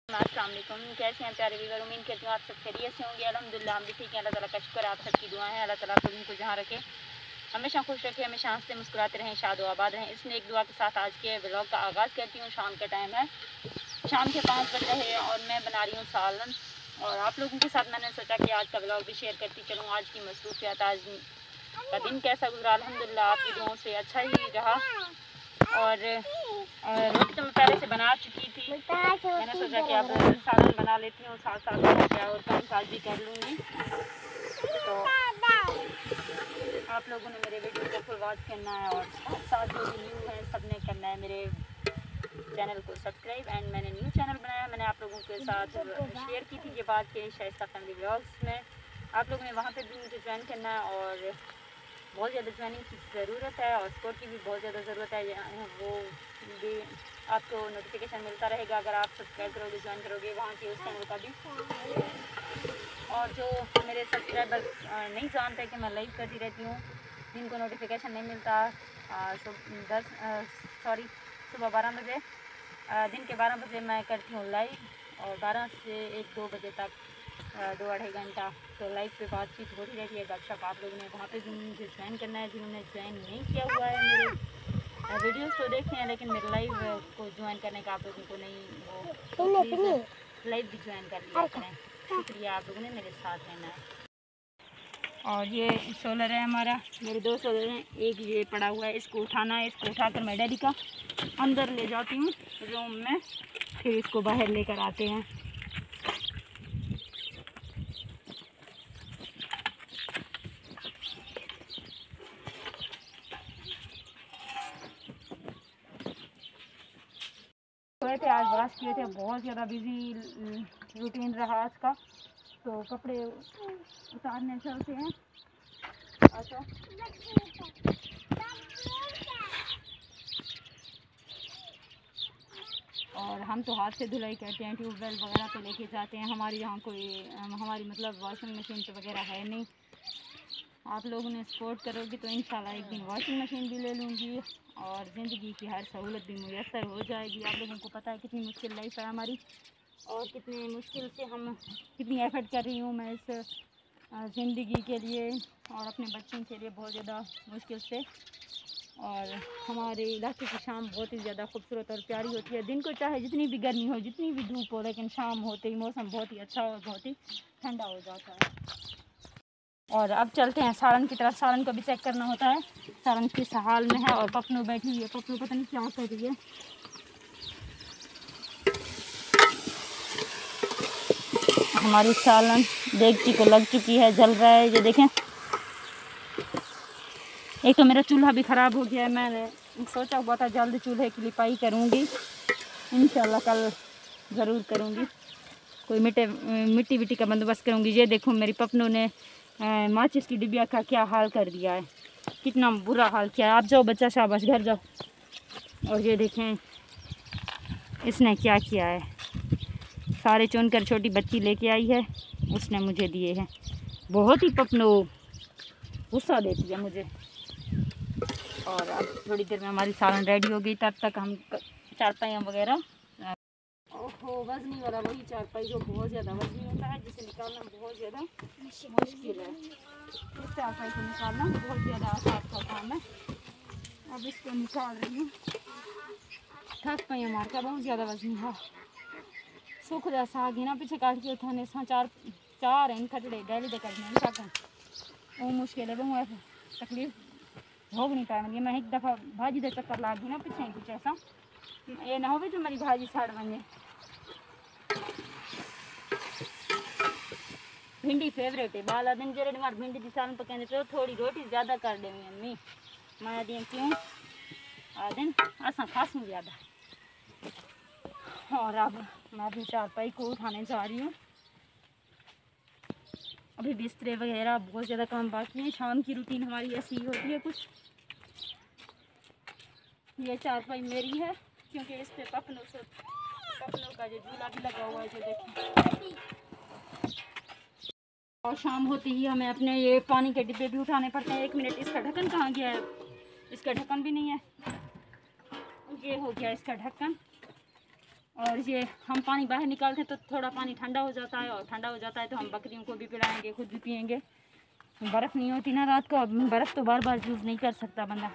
अस्सलाम वालेकुम। कैसे हैं प्यारे व्यूअर, उम्मीद करती हूँ आप सब खैरियत से होंगे। अल्हम्दुलिल्लाह हम भी ठीक हैं। अल्लाह ताला का शुक्र, आप सबकी दुआ है। अल्लाह ताला आप को जहाँ रखे, हमेशा खुश रखे, हमेशा हंसते मुस्कुराते रहें, शाद व आबाद रहें। इसमें एक दुआ के साथ आज के व्लॉग का आगाज़ करती हूँ। शाम का टाइम है, शाम के 5 बज रहे हैं और मैं बना रही हूँ सालन। और आप लोगों के साथ मैंने सोचा कि आज का व्लॉग भी शेयर करती चलूँ। आज की मसरूफियत, आज का दिन कैसा गुजरा। अल्हम्दुलिल्लाह आपकी दुआओं से अच्छा ही रहा। और रोटी तो मैं पहले से बना चुकी थी। मैंने सोचा कि अब सालन बना लेती हूँ, साथ साथ क्या और काम काज भी कर लूँगी। तो आप लोगों ने मेरे वीडियो को फुल वॉच करना है और साथ जो भी न्यू है सब ने करना है मेरे चैनल को सब्सक्राइब। एंड मैंने न्यू चैनल बनाया, मैंने आप लोगों के साथ शेयर की थी ये बात के शाइस्ता फैमिली व्लॉग्स में। आप लोगों ने वहाँ पे भी मुझे ज्वाइन करना है और बहुत ज़्यादा ज्वाइनिंग की ज़रूरत है और सपोर्ट की भी बहुत ज़्यादा ज़रूरत है। वो भी आपको नोटिफिकेशन मिलता रहेगा अगर आप सब्सक्राइब करोगे, ज्वाइन करोगे वहाँ के उस चैनल का भी। और जो मेरे सब्सक्राइबर नहीं जानते कि मैं लाइव करती रहती हूँ, जिनको नोटिफिकेशन नहीं मिलता, सुबह 12 बजे, दिन के 12 बजे मैं करती हूँ लाइव और 12 से 1-2 बजे तक 2-2.5 घंटा तो लाइव पे बातचीत होती रहती है, गपशप। आप लोगों ने वहाँ पे भी मुझे ज्वाइन करना है। जिन्होंने ज्वाइन नहीं किया हुआ है, मेरे वीडियोस तो देखे हैं लेकिन मेरे लाइव को ज्वाइन करने का आप लोगों को नहीं, वो प्लीज़ लाइव भी ज्वाइन कर लिया करें। शुक्रिया, आप लोगों ने मेरे साथ रहना है। और ये सोलर है हमारा, मेरे 2 सोलर हैं। एक ये पड़ा हुआ है, इसको उठाना है। इसको उठाकर मैं डैडी का अंदर ले जाती हूँ रूम में, फिर इसको बाहर लेकर आते हैं। सोए थे, आज वॉश किए थे, बहुत ज़्यादा बिजी रूटीन रहा आज का। तो कपड़े उतारने चलते हैं। अच्छा, और हम तो हाथ से धुलाई करते हैं, ट्यूबवेल वगैरह पे लेके जाते हैं। हमारे यहाँ कोई हमारी मतलब वॉशिंग मशीन तो वगैरह है नहीं। आप लोगों ने सपोर्ट करोगे तो इंशाल्लाह एक दिन वॉशिंग मशीन भी ले लूँगी और ज़िंदगी की हर सहूलत भी मुयसर हो जाएगी। आप लोगों को पता है कितनी मुश्किल लाइफ है हमारी और कितनी मुश्किल से हम कितनी एफर्ट कर रही हूँ मैं इस ज़िंदगी के लिए और अपने बच्चों के लिए, बहुत ज़्यादा मुश्किल से। और हमारे इलाके की शाम बहुत ही ज़्यादा खूबसूरत और प्यारी होती है। दिन को चाहे जितनी भी गर्मी हो, जितनी भी धूप हो, लेकिन शाम होते ही मौसम बहुत ही अच्छा और बहुत ही ठंडा हो जाता है। और अब चलते हैं सालन की तरफ। सालन को भी चेक करना होता है, सालन किस हाल में है। और पपनू बैठी हुई है, पपनू पता नहीं क्या कर रही है। हमारी सालन देगची को लग चुकी है, जल रहा है, ये देखें। एक तो मेरा चूल्हा भी ख़राब हो गया है। मैंने सोचा हुआ था जल्द चूल्हे की लिपाई करूँगी, इंशाल्लाह कल ज़रूर करूँगी। कोई मिट्टी विट्टी का बंदोबस्त करूँगी। ये देखो मेरी पपनू ने माचिस की डिबिया का क्या हाल कर दिया है, कितना बुरा हाल किया है। आप जाओ बच्चा, शाबाश, घर जाओ। और ये देखें इसने क्या किया है, सारे चुनकर छोटी बच्ची लेके आई है, उसने मुझे दिए हैं। बहुत ही पपनू गुस्सा देती है मुझे। और अब थोड़ी देर में हमारी सालन रेडी हो गई, तब तक हम चारपाइयाँ वगैरह। ओहो, वजनी वाला वही चारपाई जो बहुत ज़्यादा वजनी होता है, जिसे निकालना बहुत ज़्यादा मुश्किल है। इस चारपाई को निकालना बहुत ज़्यादा आसान का काम है। अब इसको निकाल रही हूँ, थक पाई मार का, बहुत ज़्यादा वजनी है। सुख जैसा आ गया ना, पीछे काट के उठाने से चार हैं खटड़े डेली दे करने वो मुश्किल है। वो तकलीफ भोग नहीं पाएंगे। मैं एक दफ़ा भाजी दे चक्कर ला गई ना पीछे कुछ ऐसा, ये ना हो भी तो मेरी भाजी सड़ बने। भिंडी फेवरेट है, बाला दिन जरे मार भिंडी की सालन पकाने तो थोड़ी रोटी ज़्यादा कर देंगे अम्मी। मैं दिन क्यों आ दिन असा खास में ज़्यादा। और अब मैं अपनी चारपाई को उठाने जा रही हूँ। अभी बिस्तरे वगैरह बहुत ज़्यादा काम बाकी है। शाम की रूटीन हमारी ऐसी ही होती है कुछ। ये चारपाई मेरी है क्योंकि इस पे पपनों का जो झूला भी लगा हुआ है, जो देखिए। और शाम होते ही हमें अपने ये पानी के डिब्बे भी उठाने पड़ते हैं। 1 मिनट, इसका ढक्कन कहाँ गया है? इसका ढक्कन भी नहीं है। ये हो गया इसका ढक्कन। और ये हम पानी बाहर निकालते हैं तो थोड़ा पानी ठंडा हो जाता है, और ठंडा हो जाता है तो हम बकरियों को भी पिलाएंगे, खुद भी पियेंगे। बर्फ़ नहीं होती ना रात को, बर्फ़ तो बार बार यूज़ नहीं कर सकता बंदा।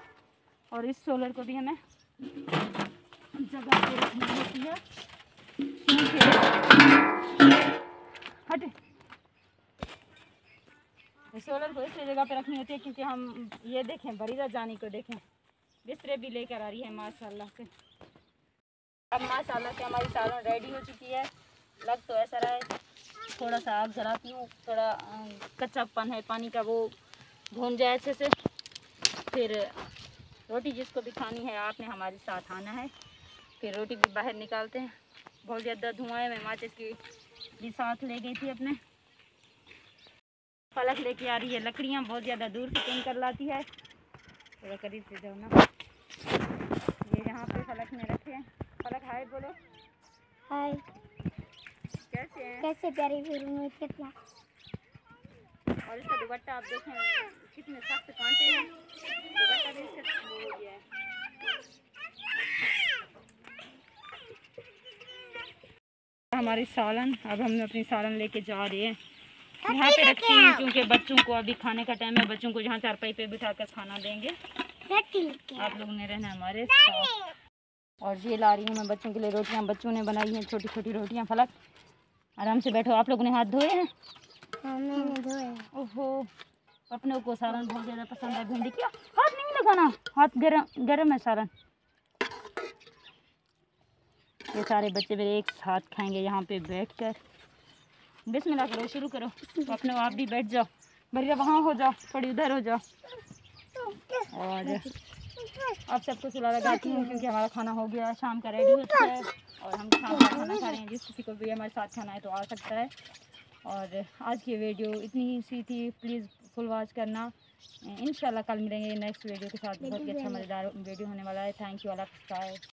और इस सोलर को भी हमें जगह पे रखनी होती है, हटे सोलर को इसलिए जगह पे रखनी होती है क्योंकि हम ये देखें बरीदा जानी को देखें, बिस्तरे भी लेकर आ रही है माशाल्लाह से। अब माशाल्लाह से हमारी सालन रेडी हो चुकी है। लग तो ऐसा रहा है, थोड़ा सा आग जलाती हूँ, थोड़ा कच्चापन है पानी का वो भून जाए अच्छे से। फिर रोटी जिसको भी खानी है आपने हमारे साथ आना है। फिर रोटी भी बाहर निकालते हैं। बहुत ज़्यादा धुआं है, मैं माचिस की भी साथ ले गई थी अपने। फलक लेके आ रही है लकड़ियाँ, बहुत ज़्यादा दूर से पिन कर लाती है। थोड़ा करीब से जाओ ना। ये यहाँ पे फलक में रखे हैं। फलक हाय बोलो। हाय, कैसे हैं? कैसे प्यारी फिल्म में कितना। और इसका दुपट्टा आप देखें कितने सख्त कांटे हैं, दुपट्टा भी इसका हो गया है। हमारी सालन, अब हम अपनी सालन लेके जा रहे हैं। यहाँ पे रखती हूँ क्योंकि बच्चों को अभी खाने का टाइम है, बच्चों को जहाँ चारपाई पे बिठा कर खाना देंगे। आप लोगों ने रहना हमारे साथ। और ये ला रही हूँ मैं बच्चों के लिए रोटियाँ, बच्चों ने बनाई हैं छोटी छोटी रोटियाँ। फलक आराम से बैठो। आप लोगों ने हाथ धोए हैं? मैंने धोए। ओहो, अपनों को सालन बहुत ज़्यादा पसंद है। भिंडी क्या हाथ नहीं लगाना, हाथ गरम गरम है सालन। ये सारे बच्चे मेरे एक साथ खाएंगे यहाँ पे बैठकर। बिस्मिल्लाह करो, शुरू करो। अपने आप भी बैठ जाओ, बढ़िया वहाँ हो जाओ, थोड़ी उधर हो जाओ। और अब सबको सुला लगाती हूँ क्योंकि हमारा खाना हो गया, शाम का रेडी हो चुका है और हम शाम का खाना खा रहे हैं। जिस किसी को भी हमारे साथ खाना है तो आ सकता है। और आज की वीडियो इतनी ही सी थी, प्लीज़ फुल वॉच करना। इंशाल्लाह कल मिलेंगे नेक्स्ट वीडियो के साथ। बहुत ही अच्छा मज़ेदार वीडियो होने वाला है। थैंक यू, अल्लाह हाफ़िज़।